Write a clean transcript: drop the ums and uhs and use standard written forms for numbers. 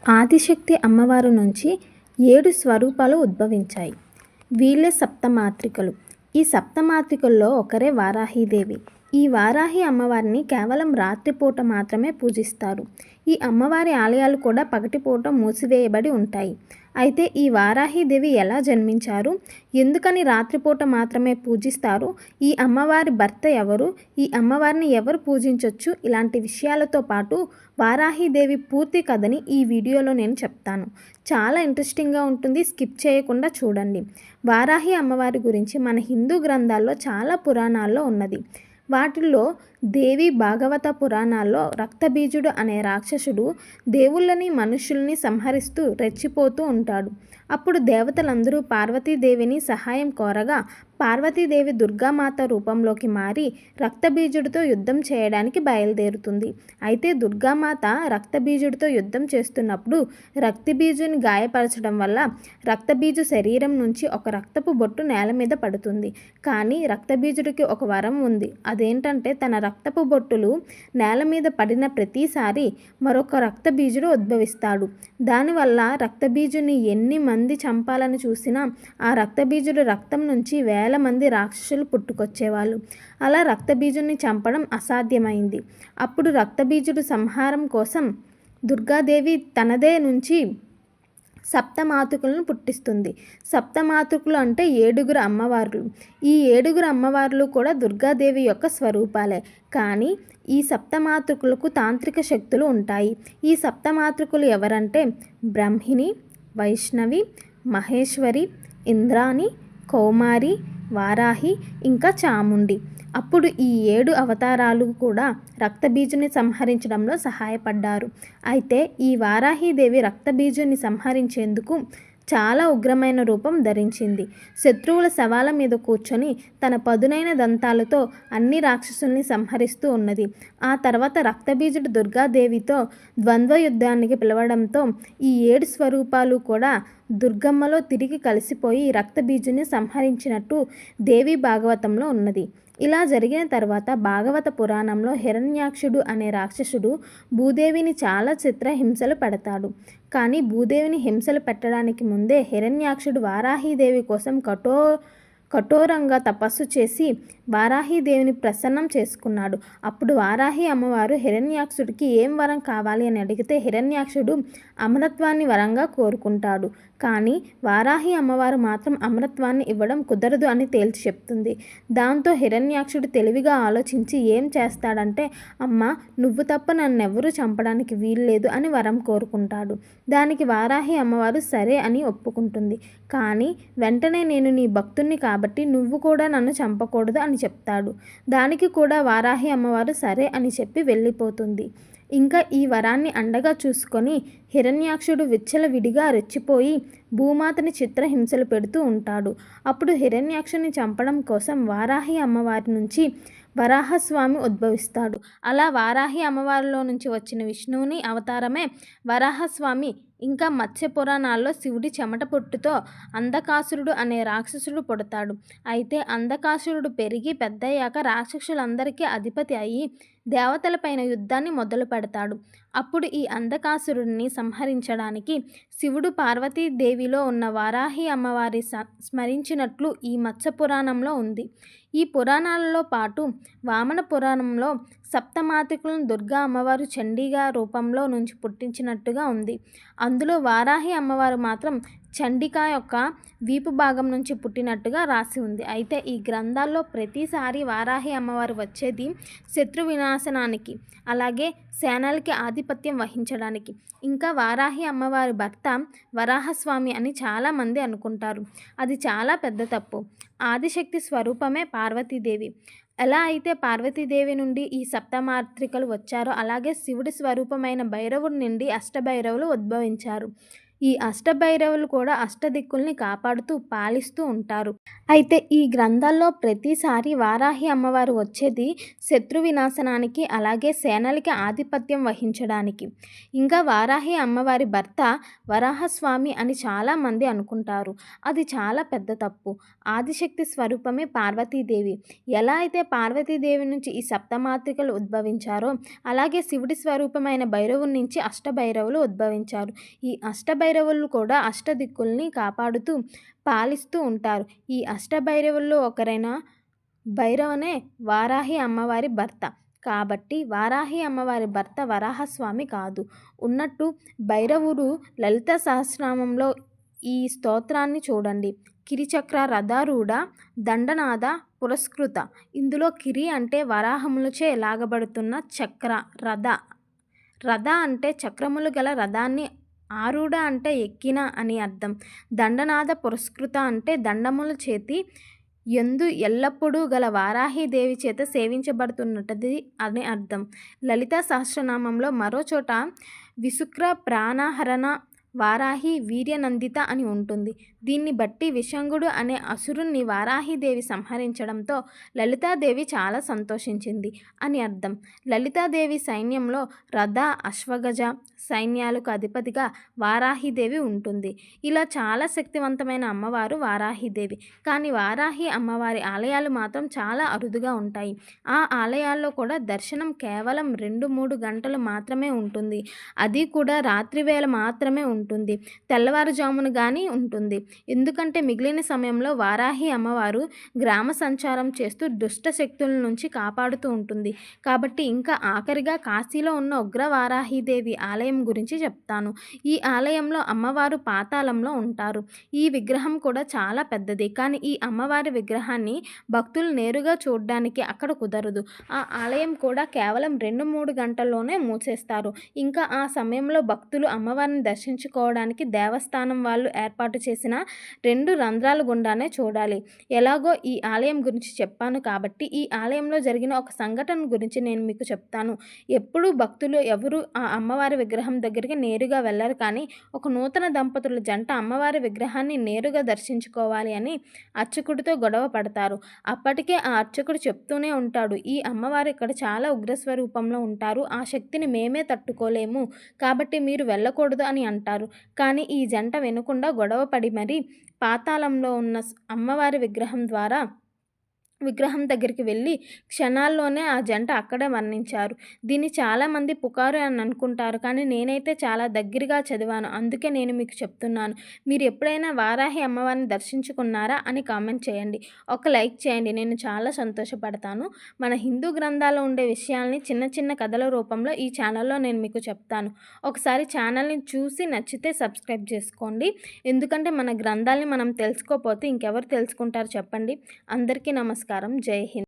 ఆదిశక్తి అమ్మవారి నుంచి 7 స్వరూపాలు ఉద్భవించాయి. వీళ్ళే సప్తమాతృకలు. ఈ సప్తమాతృకల్లో ఒకరే వారాహీదేవి. ఈ వారాహి అమ్మవారిని కేవలం రాత్రిపూట మాత్రమే పూజిస్తారు. ఈ అమ్మవారి ఆలయాలు కూడా పగటిపూట మూసివేయబడి ఉంటాయి. అయితే ఈ వారాహీదేవి ఎలా జన్మించారు, ఎందుకని రాత్రిపూట మాత్రమే పూజిస్తారు, ఈ అమ్మవారి భర్త ఎవరు, ఈ అమ్మవారిని ఎవరు పూజించవచ్చు, ఇలాంటి విషయాలతో పాటు వారాహీదేవి పూర్తి కథని ఈ వీడియోలో నేను చెప్తాను. చాలా ఇంట్రెస్టింగ్గా ఉంటుంది, స్కిప్ చేయకుండా చూడండి. వారాహి అమ్మవారి గురించి మన హిందూ గ్రంథాల్లో చాలా పురాణాల్లో ఉన్నది. వాటిల్లో దేవి భాగవత పురాణాల్లో రక్తబీజుడు అనే రాక్షసుడు దేవుళ్ళని మనుషుల్ని సంహరిస్తూ రెచ్చిపోతూ ఉంటాడు. అప్పుడు దేవతలందరూ పార్వతీదేవిని సహాయం కోరగా పార్వతీదేవి దుర్గామాత రూపంలోకి మారి రక్తబీజుడితో యుద్ధం చేయడానికి బయలుదేరుతుంది. అయితే దుర్గామాత రక్తబీజుడితో యుద్ధం చేస్తున్నప్పుడు రక్తబీజుని గాయపరచడం వల్ల రక్తబీజు శరీరం నుంచి ఒక రక్తపు బొట్టు నేల మీద పడుతుంది. కానీ రక్తబీజుడికి ఒక వరం ఉంది. అదేంటంటే తన రక్తపు బొట్టులు నేల మీద పడిన ప్రతిసారి మరొక రక్తబీజుడు ఉద్భవిస్తాడు. దానివల్ల రక్తబీజుని ఎన్ని మంది చంపాలని చూసినా ఆ రక్తబీజుడు రక్తం నుంచి వేల మంది రాక్షసులు పుట్టుకొచ్చేవాళ్ళు. అలా రక్తబీజుని చంపడం అసాధ్యమైంది. అప్పుడు రక్తబీజుడు సంహారం కోసం దుర్గాదేవి తనదే నుంచి సప్తమాతృకులను పుట్టిస్తుంది. సప్తమాతృకులు అంటే 7 అమ్మవార్లు. ఈ 7 అమ్మవార్లు కూడా దుర్గాదేవి యొక్క స్వరూపాలే. కానీ ఈ సప్తమాతృకులకు తాంత్రిక శక్తులు ఉంటాయి. ఈ సప్తమాతృకులు ఎవరంటే బ్రహ్మిణి, వైష్ణవి, మహేశ్వరి, ఇంద్రాణి, కౌమారి, వారాహి, ఇంకా చాముండి. అప్పుడు ఈ 7 అవతారాలు కూడా రక్తబీజుని సంహరించడంలో సహాయపడ్డారు. అయితే ఈ వారాహీదేవి రక్తబీజుని సంహరించేందుకు చాలా ఉగ్రమైన రూపం ధరించింది. శత్రువుల శవాల మీద కూర్చొని తన పదునైన దంతాలతో అన్ని రాక్షసుల్ని సంహరిస్తూ ఉన్నది. ఆ తర్వాత రక్తబీజుడు దుర్గాదేవితో ద్వంద్వ యుద్ధానికి పిలవడంతో ఈ 7 స్వరూపాలు కూడా దుర్గమ్మలో తిరిగి కలిసిపోయి రక్తబీజుని సంహరించినట్టు దేవి భాగవతంలో ఉన్నది. ఇలా జరిగిన తర్వాత భాగవత పురాణంలో హిరణ్యాక్షుడు అనే రాక్షసుడు భూదేవిని చాలా చిత్రహింసలు పెడతాడు. కానీ భూదేవిని హింసలు పెట్టడానికి ముందే హిరణ్యాక్షుడు వారాహీదేవి కోసం కఠోరంగా తపస్సు చేసి వారాహీదేవిని ప్రసన్నం చేసుకున్నాడు. అప్పుడు వారాహి అమ్మవారు హిరణ్యాక్షుడికి ఏం వరం కావాలి అని అడిగితే హిరణ్యాక్షుడు అమరత్వాన్ని వరంగా కోరుకుంటాడు. కానీ వారాహి అమ్మవారు మాత్రం అమరత్వాన్ని ఇవ్వడం కుదరదు అని తేల్చి చెప్తుంది. దాంతో హిరణ్యాక్షుడు తెలివిగా ఆలోచించి ఏం చేస్తాడంటే, అమ్మ నువ్వు తప్ప నన్నెవ్వరూ చంపడానికి వీల్లేదు అని వరం కోరుకుంటాడు. దానికి వారాహి అమ్మవారు సరే అని ఒప్పుకుంటుంది. కానీ వెంటనే నేను నీ భక్తుణ్ణి కాబట్టి నువ్వు కూడా నన్ను చంపకూడదు అని చెప్తాడు. దానికి కూడా వారాహి అమ్మవారు సరే అని చెప్పి వెళ్ళిపోతుంది. ఇంకా ఈ వరాన్ని అండగా చూసుకొని హిరణ్యాక్షుడు విచ్చలవిడిగా రెచ్చిపోయి భూమాతని చిత్రహింసలు పెడుతూ ఉంటాడు. అప్పుడు హిరణ్యాక్షుని చంపడం కోసం వారాహి అమ్మవారి నుంచి వరాహస్వామి ఉద్భవిస్తాడు. అలా వారాహి అమ్మవారిలో నుంచి వచ్చిన విష్ణువుని అవతారమే వరాహస్వామి. ఇంకా మత్స్య పురాణాల్లో శివుడి చెమట పొట్టుతో అంధకాసురుడు అనే రాక్షసుడు పుడతాడు. అయితే అంధకాసురుడు పెరిగి పెద్దయ్యాక రాక్షసులందరికీ అధిపతి అయ్యి దేవతలపైన యుద్ధాన్ని మొదలు పెడతాడు. అప్పుడు ఈ అంధకాసురుడిని సంహరించడానికి శివుడు పార్వతీదేవిలో ఉన్న వారాహి అమ్మవారి స్మరించినట్లు ఈ మత్స్య పురాణంలో ఉంది. ఈ పురాణాలలో పాటు వామన పురాణంలో సప్తమాతృకులను దుర్గా అమ్మవారు చండీగా రూపంలో నుంచి పుట్టించినట్టుగా ఉంది. అందులో వారాహి అమ్మవారు మాత్రం చండిక యొక్క వీపు భాగం నుంచి పుట్టినట్టుగా రాసి ఉంది. అయితే ఈ గ్రంథాల్లో ప్రతిసారి వారాహి అమ్మవారు వచ్చేది శత్రు వినాశనానికి, అలాగే సేనలకి ఆధిపత్యం వహించడానికి. ఇంకా వారాహి అమ్మవారి భర్త వరాహస్వామి అని చాలామంది అనుకుంటారు. అది చాలా పెద్ద తప్పు. ఆదిశక్తి స్వరూపమే పార్వతీదేవి. ఎలా అయితే పార్వతీదేవి నుండి ఈ సప్తమాతృకలు వచ్చారో అలాగే శివుడి స్వరూపమైన భైరవుడి నుండి అష్టభైరవులు ఉద్భవించారు. ఈ అష్టభైరవులు కూడా అష్టదిక్కుల్ని కాపాడుతూ పాలిస్తూ ఉంటారు. అయితే ఈ గ్రంథాల్లో ప్రతిసారి వారాహి అమ్మవారు వచ్చేది శత్రు వినాశనానికి, అలాగే సేనలకి ఆధిపత్యం వహించడానికి. ఇంకా వారాహి అమ్మవారి భర్త వరాహస్వామి అని చాలామంది అనుకుంటారు. అది చాలా పెద్ద తప్పు. ఆదిశక్తి స్వరూపమే పార్వతీదేవి. ఎలా అయితే పార్వతీదేవి నుంచి ఈ సప్తమాతృకలు ఉద్భవించారో, అలాగే శివుడి స్వరూపమైన భైరవుని నుంచి అష్టభైరవులు ఉద్భవించారు. ఈ అష్టభైరవులు కూడా అష్టదిక్కుల్ని కాపాడుతూ పాలిస్తూ ఉంటారు. ఈ అష్టభైరవుల్లో ఒకరైన భైరవనే వారాహి అమ్మవారి భర్త. కాబట్టి వారాహి అమ్మవారి భర్త వరాహస్వామి కాదు. ఉన్నట్టు భైరవుడు లలిత సహస్రనామంలో ఈ స్తోత్రాన్ని చూడండి. కిరిచక్ర రథారూఢ దండనాద పురస్కృత. ఇందులో కిరి అంటే వరాహములచే లాగబడుతున్న చక్ర, రథ అంటే చక్రములు గల రథాన్ని, ఆరూఢ అంటే ఎక్కిన అని అర్థం. దండనాద పురస్కృత అంటే దండముల చేతి యందు ఎల్లప్పుడూ గల వారాహీదేవి చేత సేవించబడుతున్నది అని అర్థం. లలితా సహస్రనామంలో మరో చోట విశుక్ర ప్రాణహరణ వారాహి వీర్యనందిత అని ఉంటుంది. దీన్ని బట్టి విశంగుడు అనే అసురుణ్ణి వారాహీదేవి సంహరించడంతో లలితాదేవి చాలా సంతోషించింది అని అర్థం. లలితాదేవి సైన్యంలో రథ, అశ్వగజ సైన్యాలకు అధిపతిగా వారాహీదేవి ఉంటుంది. ఇలా చాలా శక్తివంతమైన అమ్మవారు వారాహీదేవి. కానీ వారాహి అమ్మవారి ఆలయాలు మాత్రం చాలా అరుదుగా ఉంటాయి. ఆ ఆలయాల్లో కూడా దర్శనం కేవలం 2-3 గంటలు మాత్రమే ఉంటుంది. అది కూడా రాత్రివేళ మాత్రమే ఉంటుంది. తెల్లవారుజామున కానీ ఉంటుంది. ఎందుకంటే మిగిలిన సమయంలో వారాహి అమ్మవారు గ్రామ సంచారం చేస్తూ దుష్ట శక్తుల నుంచి కాపాడుతూ ఉంటుంది. కాబట్టి ఇంకా ఆఖరిగా కాశీలో ఉన్న ఉగ్ర వారాహీదేవి ఆలయం గురించి చెప్తాను. ఈ ఆలయంలో అమ్మవారు పాతాళంలో ఉంటారు. ఈ విగ్రహం కూడా చాలా పెద్దది. కానీ ఈ అమ్మవారి విగ్రహాన్ని భక్తులు నేరుగా చూడడానికి అక్కడ కుదరదు. ఆ ఆలయం కూడా కేవలం 2-3 గంటల్లోనే మూసేస్తారు. ఇంకా ఆ సమయంలో భక్తులు అమ్మవారిని దర్శించుకోవడానికి దేవస్థానం వాళ్ళు ఏర్పాటు చేసిన 2 రంధ్రాల గుండానే చూడాలి. ఎలాగో ఈ ఆలయం గురించి చెప్పాను కాబట్టి ఈ ఆలయంలో జరిగిన ఒక సంఘటన గురించి నేను మీకు చెప్తాను. ఎప్పుడూ భక్తులు ఎవరు ఆ అమ్మవారి విగ్రహం దగ్గరికి నేరుగా వెళ్ళరు. కానీ ఒక నూతన దంపతుల జంట అమ్మవారి విగ్రహాన్ని నేరుగా దర్శించుకోవాలి అని అర్చకుడితో గొడవ పడతారు. అప్పటికే ఆ అర్చకుడు చెప్తూనే ఉంటాడు, ఈ అమ్మవారు ఇక్కడ చాలా ఉగ్రస్వరూపంలో ఉంటారు. ఆ శక్తిని మేమే తట్టుకోలేము. కాబట్టి మీరు వెళ్ళకూడదు అని అంటారు. కానీ ఈ జంట వినకుండా గొడవ పడి మరీ పాతాళంలో ఉన్న అమ్మవారి విగ్రహం దగ్గరికి వెళ్ళి క్షణాల్లోనే ఆ జంట అక్కడే మరణించారు. దీన్ని చాలామంది పుకారు అని అనుకుంటారు. కానీ నేనైతే చాలా దగ్గరగా చదివాను. అందుకే నేను మీకు చెప్తున్నాను. మీరు ఎప్పుడైనా వారాహి అమ్మవారిని దర్శించుకున్నారా అని కామెంట్ చేయండి. ఒక లైక్ చేయండి. నేను చాలా సంతోషపడతాను. మన హిందూ గ్రంథాల్లో ఉండే విషయాల్ని చిన్న చిన్న కథల రూపంలో ఈ ఛానల్లో నేను మీకు చెప్తాను. ఒకసారి ఛానల్ని చూసి నచ్చితే సబ్స్క్రైబ్ చేసుకోండి. ఎందుకంటే మన గ్రంథాలని మనం తెలుసుకోకపోతే ఇంకెవరు తెలుసుకుంటారు చెప్పండి. అందరికీ నమస్కారం. జై హింద్.